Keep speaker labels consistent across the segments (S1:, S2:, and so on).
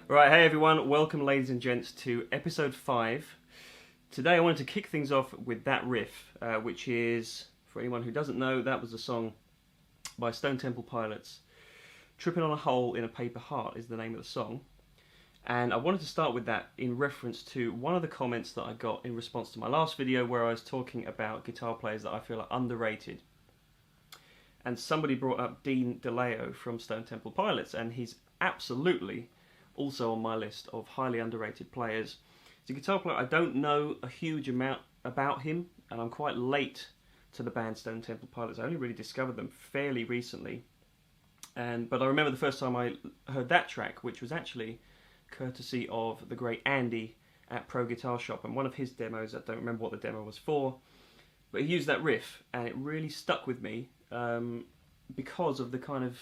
S1: Right, hey everyone, welcome ladies and gents to episode 5. Today I wanted to kick things off with that riff, which is, for anyone who doesn't know, that was a song by Stone Temple Pilots. Tripping on a Hole in a Paper Heart is the name of the song. And I wanted to start with that in reference to one of the comments that I got in response to my last video where I was talking about guitar players that I feel are underrated. And somebody brought up Deleo from Stone Temple Pilots, and he's absolutely also on my list of highly underrated players. He's a guitar player. I don't know a huge amount about him, and I'm quite late to the band Stone Temple Pilots. I only really discovered them fairly recently. But I remember the first time I heard that track, which was actually courtesy of the great Andy at Pro Guitar Shop, and one of his demos, I don't remember what the demo was for, but he used that riff, and it really stuck with me because of the kind of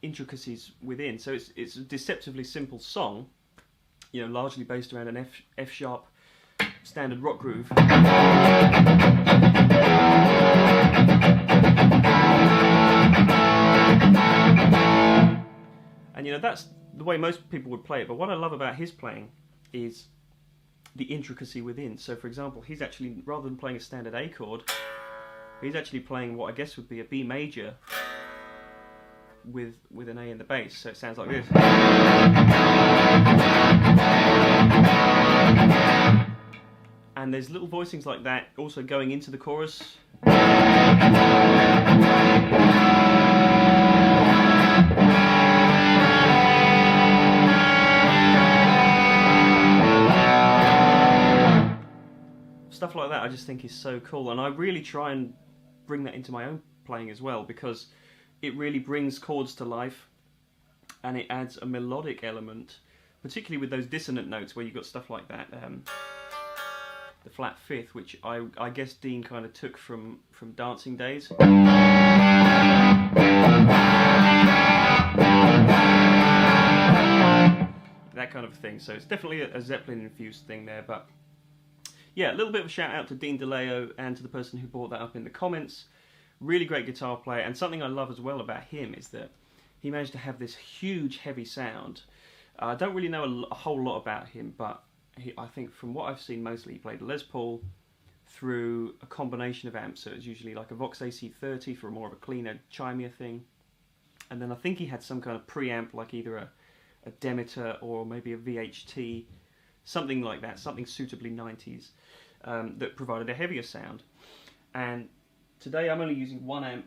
S1: intricacies within. So it's a deceptively simple song, you know, largely based around an F sharp standard rock groove. And you know, that's the way most people would play it, but what I love about his playing is the intricacy within. So for example, he's actually, rather than playing a standard A chord, he's actually playing what I guess would be a B major with an A in the bass, so it sounds like this. And there's little voicings like that also going into the chorus. Stuff like that I just think is so cool, and I really try and bring that into my own playing as well, because it really brings chords to life, and it adds a melodic element, particularly with those dissonant notes where you've got stuff like that, the flat fifth, which I guess Dean kind of took from dancing days. That kind of thing, so it's definitely a Zeppelin-infused thing there, but yeah, a little bit of a shout out to Dean Deleo and to the person who brought that up in the comments. Really great guitar player, and something I love as well about him is that he managed to have this huge heavy sound. I don't really know a whole lot about him, but I think from what I've seen mostly he played Les Paul through a combination of amps, so it's usually like a Vox AC30 for more of a cleaner, chimier thing. And then I think he had some kind of preamp, like either a Demeter or maybe a VHT, something like that, something suitably 90s, that provided a heavier sound. And today I'm only using one amp.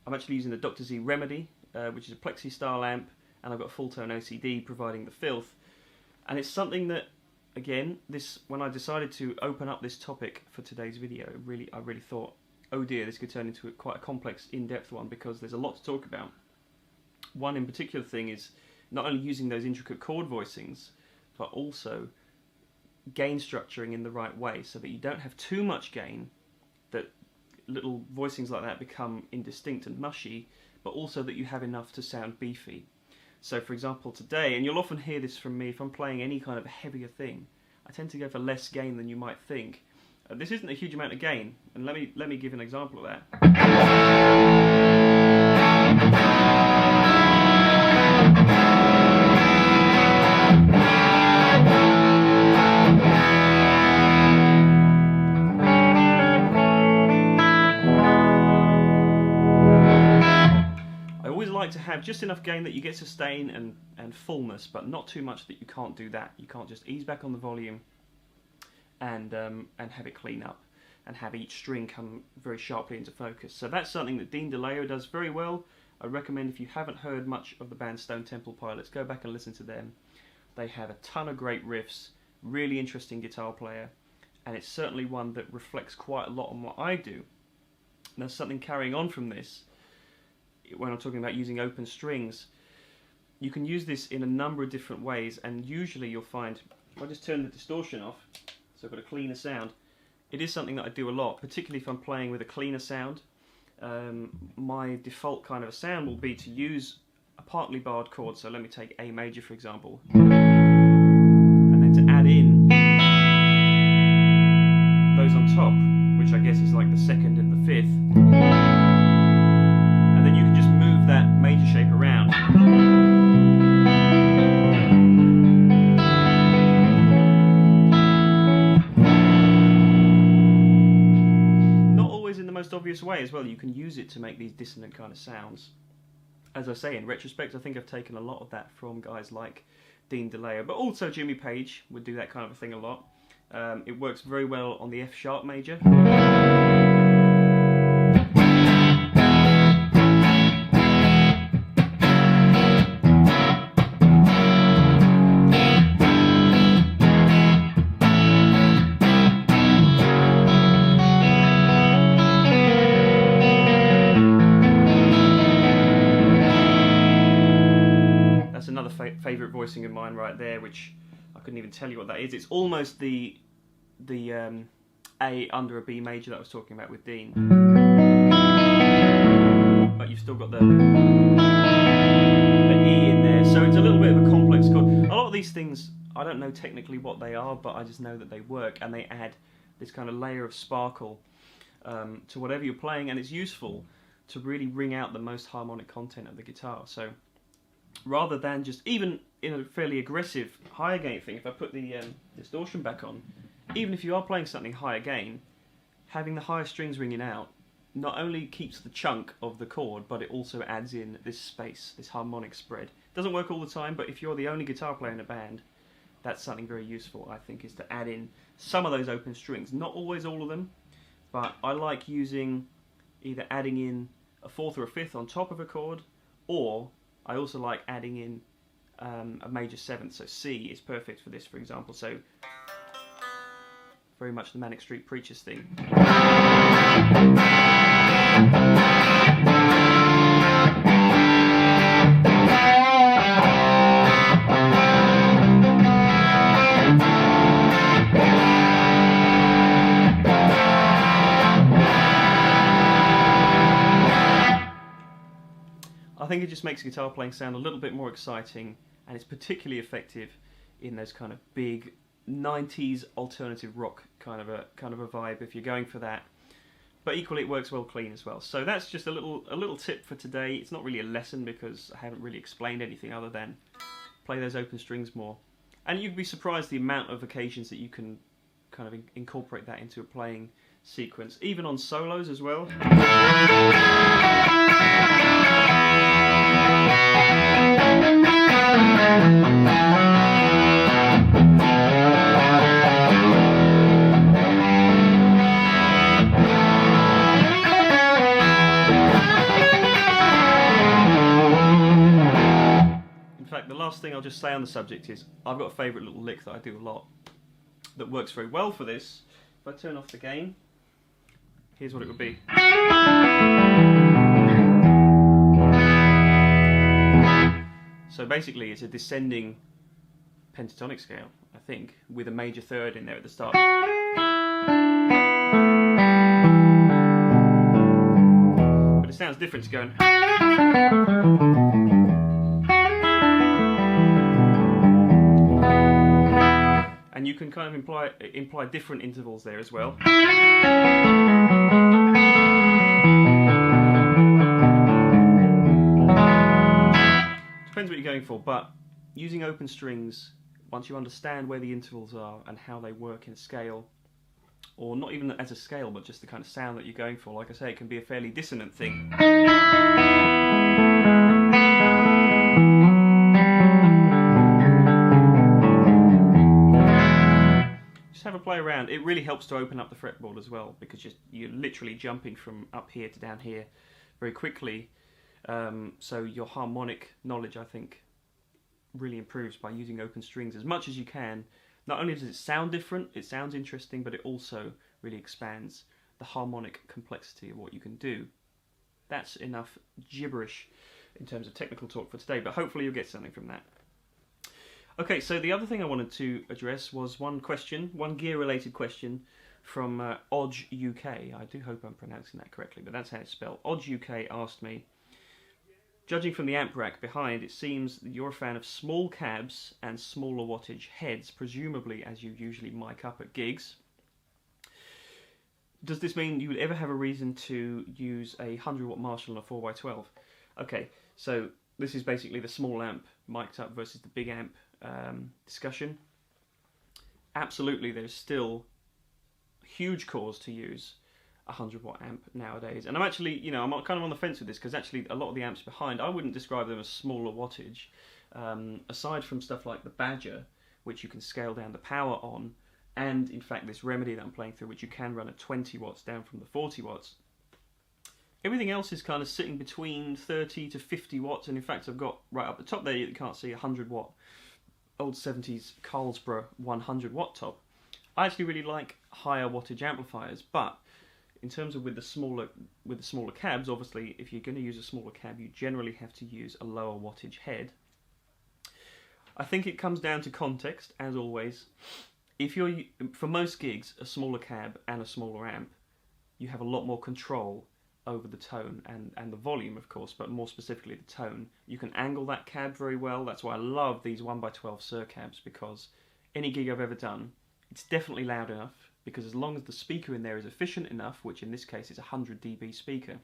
S1: I'm actually using the Dr. Z Remedy, which is a Plexi style amp, and I've got full tone OCD providing the filth. And it's something that, again, when I decided to open up this topic for today's video, I really thought, oh dear, this could turn into quite a complex, in-depth one, because there's a lot to talk about. One in particular thing is not only using those intricate chord voicings, but also gain structuring in the right way, so that you don't have too much gain, that little voicings like that become indistinct and mushy, but also that you have enough to sound beefy. So for example today, and you'll often hear this from me if I'm playing any kind of heavier thing, I tend to go for less gain than you might think. This isn't a huge amount of gain, and let me give an example of that. Like to have just enough gain that you get sustain and fullness, but not too much that you can't do that. You can't just ease back on the volume and have it clean up and have each string come very sharply into focus. So that's something that Dean Deleo does very well. I recommend, if you haven't heard much of the band Stone Temple Pilots, go back and listen to them. They have a ton of great riffs, really interesting guitar player, and it's certainly one that reflects quite a lot on what I do. And there's something carrying on from this. When I'm talking about using open strings, you can use this in a number of different ways, and usually you'll find, if I just turn the distortion off, so I've got a cleaner sound, it is something that I do a lot, particularly if I'm playing with a cleaner sound. My default kind of a sound will be to use a partly barred chord, so let me take A major for example, and then to add in those on top, which I guess is like the second and the fifth. And then you can just move that major shape around. mysterious way as well. You can use it to make these dissonant kind of sounds. As I say, in retrospect, I think I've taken a lot of that from guys like Dean DeLeo, but also Jimmy Page would do that kind of a thing a lot. It works very well on the F sharp major. Another favourite voicing of mine right there, which I couldn't even tell you what that is. It's almost the A under a B major that I was talking about with Dean, but you've still got the E in there, so it's a little bit of a complex chord. A lot of these things, I don't know technically what they are, but I just know that they work, and they add this kind of layer of sparkle to whatever you're playing, and it's useful to really ring out the most harmonic content of the guitar. So rather than just, even in a fairly aggressive higher gain thing, if I put the distortion back on, even if you are playing something higher gain, having the higher strings ringing out not only keeps the chunk of the chord, but it also adds in this space, this harmonic spread. It doesn't work all the time, but if you're the only guitar player in a band, that's something very useful, I think, is to add in some of those open strings. Not always all of them, but I like using, either adding in a fourth or a fifth on top of a chord, or I also like adding in a major seventh, so C is perfect for this, for example. So very much the Manic Street Preachers thing. I think it just makes guitar playing sound a little bit more exciting, and it's particularly effective in those kind of big 90s alternative rock kind of a vibe if you're going for that. But equally, it works well clean as well. So that's just a little tip for today. It's not really a lesson because I haven't really explained anything other than play those open strings more. And you'd be surprised the amount of occasions that you can kind of incorporate that into a playing sequence, even on solos as well. In fact, the last thing I'll just say on the subject is I've got a favourite little lick that I do a lot that works very well for this. If I turn off the gain, here's what it would be. So basically it's a descending pentatonic scale, I think, with a major third in there at the start. But it sounds different to going. And you can kind of imply different intervals there as well. Depends what you're going for, but using open strings, once you understand where the intervals are and how they work in scale, or not even as a scale, but just the kind of sound that you're going for, like I say, it can be a fairly dissonant thing. Just have a play around. It really helps to open up the fretboard as well, because you're literally jumping from up here to down here very quickly. So your harmonic knowledge, I think, really improves by using open strings as much as you can. Not only does it sound different, it sounds interesting, but it also really expands the harmonic complexity of what you can do. That's enough gibberish in terms of technical talk for today, but hopefully you'll get something from that. Okay, so the other thing I wanted to address was one gear-related question from Odge UK. I do hope I'm pronouncing that correctly, but that's how it's spelled. Odge UK asked me, judging from the amp rack behind, it seems that you're a fan of small cabs and smaller wattage heads, presumably as you usually mic up at gigs. Does this mean you would ever have a reason to use a 100-watt Marshall on a 4x12? Okay, so this is basically the small amp mic'd up versus the big amp discussion. Absolutely, there's still huge cause to use 100 watt amp nowadays. And I'm actually, you know, I'm kind of on the fence with this, because actually a lot of the amps behind, I wouldn't describe them as smaller wattage. Aside from stuff like the Badger, which you can scale down the power on, and in fact this Remedy that I'm playing through, which you can run at 20 watts down from the 40 watts. Everything else is kind of sitting between 30 to 50 watts, and in fact I've got right up the top there, you can't see, a 100 watt old 70s Carlsberg 100 watt top. I actually really like higher wattage amplifiers, but in terms of with the smaller cabs, obviously if you're going to use a smaller cab, you generally have to use a lower wattage head. I think it comes down to context, as always. If you're, for most gigs, a smaller cab and a smaller amp, you have a lot more control over the tone and the volume, of course, but more specifically the tone. You can angle that cab very well. That's why I love these 1x12 Sir cabs, because any gig I've ever done, it's definitely loud enough, because as long as the speaker in there is efficient enough, which in this case is a 100 dB speaker,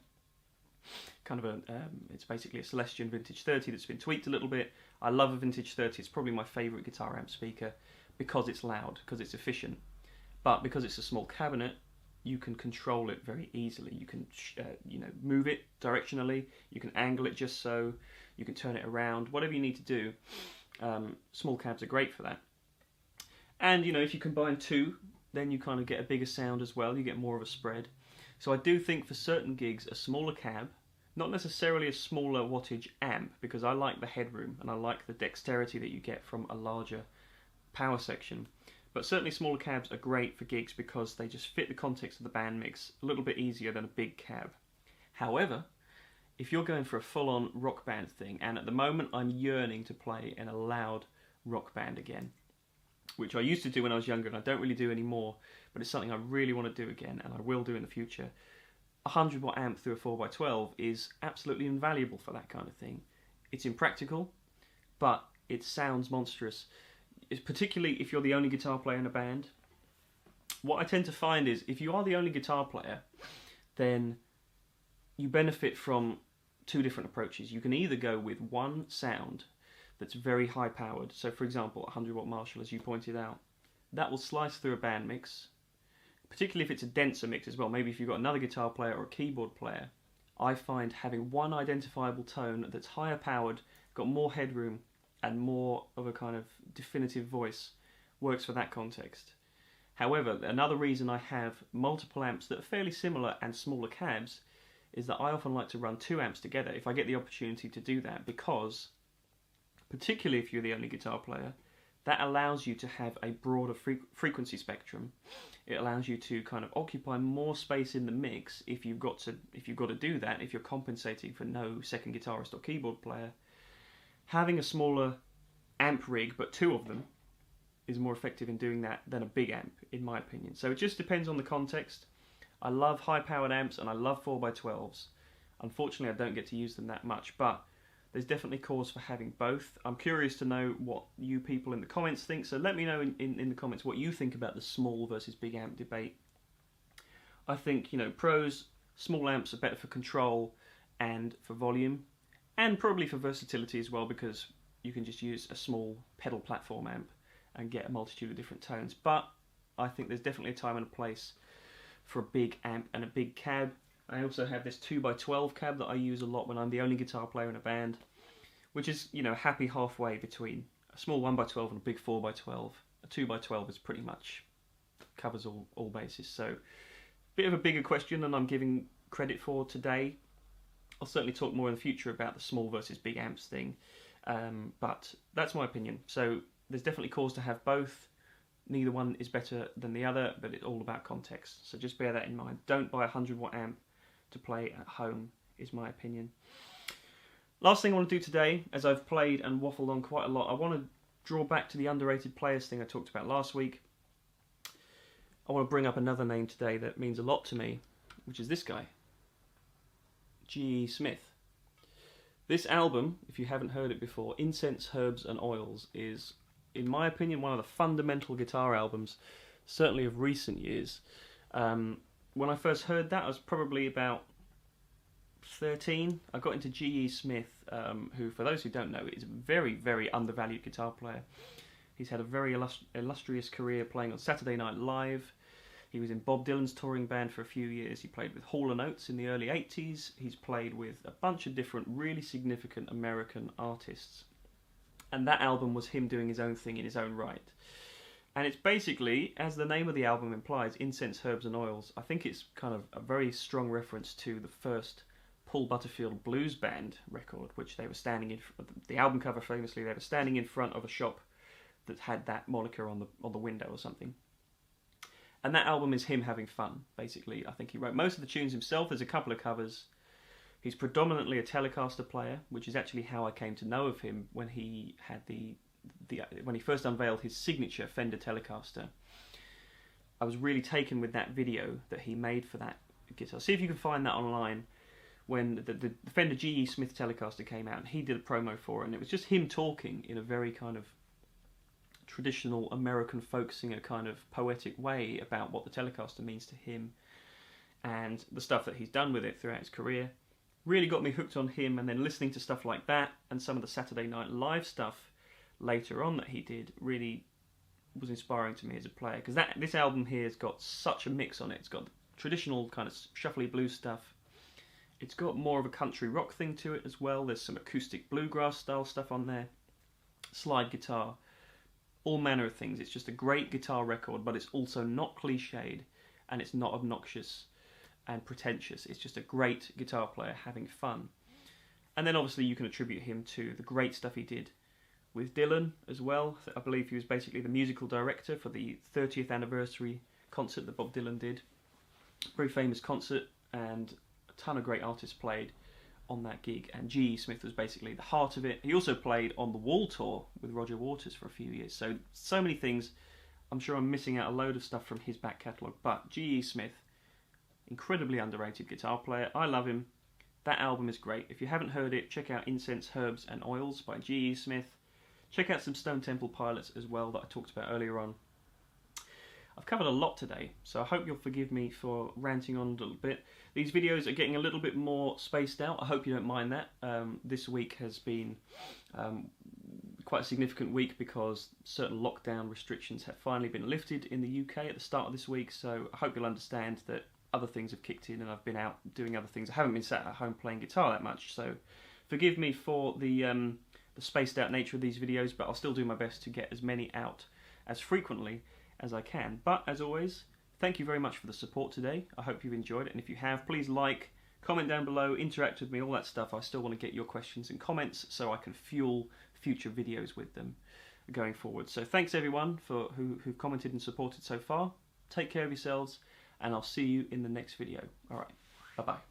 S1: kind of it's basically a Celestion Vintage 30 that's been tweaked a little bit. I love a Vintage 30, it's probably my favourite guitar amp speaker, because it's loud, because it's efficient. But because it's a small cabinet, you can control it very easily. You can move it directionally, you can angle it just so, you can turn it around, whatever you need to do. Small cabs are great for that. And you know, if you combine two, then you kind of get a bigger sound as well, you get more of a spread. So I do think for certain gigs, a smaller cab, not necessarily a smaller wattage amp, because I like the headroom and I like the dexterity that you get from a larger power section, but certainly smaller cabs are great for gigs because they just fit the context of the band mix a little bit easier than a big cab. However, if you're going for a full-on rock band thing, and at the moment I'm yearning to play in a loud rock band again, which I used to do when I was younger and I don't really do anymore, but it's something I really want to do again and I will do in the future. A 100 watt amp through a 4x12 is absolutely invaluable for that kind of thing. It's impractical, but it sounds monstrous. It's particularly if you're the only guitar player in a band. What I tend to find is if you are the only guitar player, then you benefit from two different approaches. You can either go with one sound that's very high powered, so for example 100 watt Marshall, as you pointed out, that will slice through a band mix, particularly if it's a denser mix as well. Maybe if you've got another guitar player or a keyboard player, I find having one identifiable tone that's higher powered, got more headroom and more of a kind of definitive voice works for that context. However, another reason I have multiple amps that are fairly similar and smaller cabs is that I often like to run two amps together if I get the opportunity to do that, because particularly if you're the only guitar player, that allows you to have a broader frequency spectrum. It allows you to kind of occupy more space in the mix if you've got to do that, if you're compensating for no second guitarist or keyboard player. Having a smaller amp rig, but two of them, is more effective in doing that than a big amp, in my opinion. So it just depends on the context. I love high-powered amps and I love 4x12s. Unfortunately, I don't get to use them that much, but there's definitely cause for having both. I'm curious to know what you people in the comments think, so let me know in the comments what you think about the small versus big amp debate. I think, you know, pros, small amps are better for control and for volume, and probably for versatility as well, because you can just use a small pedal platform amp and get a multitude of different tones. But I think there's definitely a time and a place for a big amp and a big cab. I also have this 2x12 cab that I use a lot when I'm the only guitar player in a band, which is, you know, happy halfway between a small 1x12 and a big 4x12. A 2x12 is pretty much covers all bases. So, bit of a bigger question than I'm giving credit for today. I'll certainly talk more in the future about the small versus big amps thing, but that's my opinion. So there's definitely cause to have both. Neither one is better than the other, but it's all about context. So just bear that in mind. Don't buy a 100 watt amp to play at home, is my opinion. Last thing I want to do today, as I've played and waffled on quite a lot, I want to draw back to the underrated players thing I talked about last week. I want to bring up another name today that means a lot to me, which is this guy, G.E. Smith. This album, if you haven't heard it before, Incense, Herbs and Oils, is, in my opinion, one of the fundamental guitar albums, certainly of recent years. When I first heard that, I was probably about 13. I got into G.E. Smith, who, for those who don't know, is a very, very undervalued guitar player. He's had a very illustrious career playing on Saturday Night Live. He was in Bob Dylan's touring band for a few years. He played with Hall & Oates in the early 80s. He's played with a bunch of different really significant American artists. And that album was him doing his own thing in his own right. And it's basically, as the name of the album implies, Incense, Herbs and Oils. I think it's kind of a very strong reference to the first Paul Butterfield Blues Band record, which they were standing in, the album cover famously, they were standing in front of a shop that had that moniker on the window or something. And that album is him having fun, basically. I think he wrote most of the tunes himself. There's a couple of covers. He's predominantly a Telecaster player, which is actually how I came to know of him when he had when he first unveiled his signature Fender Telecaster. I was really taken with that video that he made for that guitar. See if you can find that online. When the Fender G.E. Smith Telecaster came out, and he did a promo for it, and it was just him talking in a very kind of traditional American folk singer kind of poetic way about what the Telecaster means to him and the stuff that he's done with it throughout his career. Really got me hooked on him, and then listening to stuff like that and some of the Saturday Night Live stuff later on that he did really was inspiring to me as a player, because this album here has got such a mix on it. It's got traditional kind of shuffly blues stuff. It's got more of a country rock thing to it as well. There's some acoustic bluegrass style stuff on there, slide guitar, all manner of things. It's just a great guitar record, but it's also not cliched and it's not obnoxious and pretentious. It's just a great guitar player having fun. And then obviously you can attribute him to the great stuff he did with Dylan as well. I believe he was basically the musical director for the 30th anniversary concert that Bob Dylan did. Very famous concert, and a ton of great artists played on that gig, and G.E. Smith was basically the heart of it. He also played on the Wall tour with Roger Waters for a few years. So many things. I'm sure I'm missing out a load of stuff from his back catalogue, but G.E. Smith, incredibly underrated guitar player. I love him. That album is great. If you haven't heard it, check out Incense, Herbs and Oils by G.E. Smith. Check out some Stone Temple Pilots as well that I talked about earlier on. I've covered a lot today, so I hope you'll forgive me for ranting on a little bit. These videos are getting a little bit more spaced out. I hope you don't mind that. This week has been quite a significant week because certain lockdown restrictions have finally been lifted in the UK at the start of this week, so I hope you'll understand that other things have kicked in and I've been out doing other things. I haven't been sat at home playing guitar that much, so forgive me for the spaced out nature of these videos, but I'll still do my best to get as many out as frequently as I can. But as always, thank you very much for the support today. I hope you've enjoyed it, and if you have, please like, comment down below, interact with me, all that stuff. I still want to get your questions and comments so I can fuel future videos with them going forward. So thanks everyone who've commented and supported so far. Take care of yourselves, and I'll see you in the next video. Alright, bye bye.